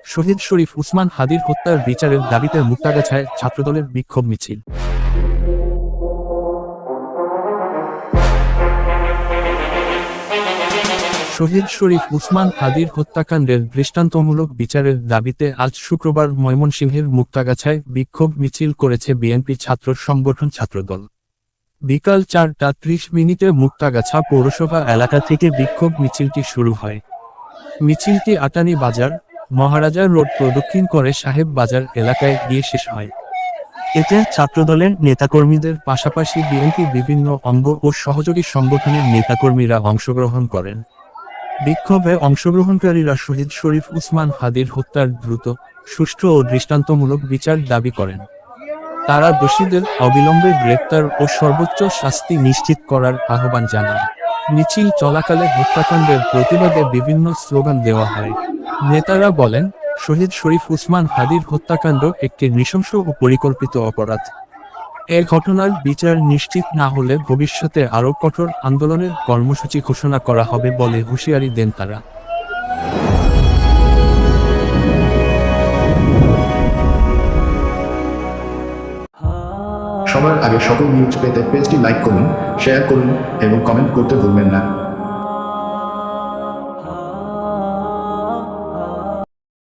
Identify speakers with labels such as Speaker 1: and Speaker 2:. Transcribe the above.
Speaker 1: শহীদ শরীফ উসমান হাদির হত্যার বিচারের দাবিতে মুক্তাগাছায় ছাত্রদলের বিক্ষোভ মিছিল। শহীদ শরীফ উসমান হাদির হত্যাকাণ্ডের দৃষ্টান্তমূলক বিচারের দাবিতে আজ শুক্রবার ময়মনসিংহের মুক্তাগাছায় বিক্ষোভ মিছিল করেছে বিএনপি ছাত্র সংগঠন ছাত্রদল। বিকাল 4টা 30 মুক্তাগাছা পৌরসভা এলাকা থেকে বিক্ষোভ মিছিলটি শুরু হয়। মিছিলটি আটানি বাজার, মহারাজা রোড প্রদক্ষিণ করে সাহেব বাজার এলাকায় গিয়ে শেষ হয়। এতে ছাত্রদলের নেতাকর্মীদের পাশাপাশি বিএনপির বিভিন্ন অঙ্গ ও সহযোগী সংগঠনের নেতাকর্মীরা অংশগ্রহণ করেন। বিক্ষোভে অংশগ্রহণকারীরা শহীদ শরীফ উসমান হাদির হত্যার দ্রুত, সুষ্ঠু ও দৃষ্টান্তমূলক বিচার দাবি করেন। তারা দোষীদের অবিলম্বে গ্রেপ্তার ও সর্বোচ্চ শাস্তি নিশ্চিত করার আহ্বান জানান। মিছিল চলাকালে হত্যাকাণ্ডের প্রতিবাদে বিভিন্ন স্লোগান দেওয়া হয়। নেতারা বলেন, শহীদ শরীফ উসমান হাদির হত্যাকাণ্ড একটি নৃশংস ও পরিকল্পিত অপরাধ। এ ঘটনার বিচার নিশ্চিত না হলে ভবিষ্যতে আরও কঠোর আন্দোলনের কর্মসূচি ঘোষণা করা হবে বলে হুঁশিয়ারি দেন তারা।
Speaker 2: সবার আগে সকল নিউজ পেতে পেজটি লাইক করুন, শেয়ার করুন এবং কমেন্ট করতে ভুলবেন না।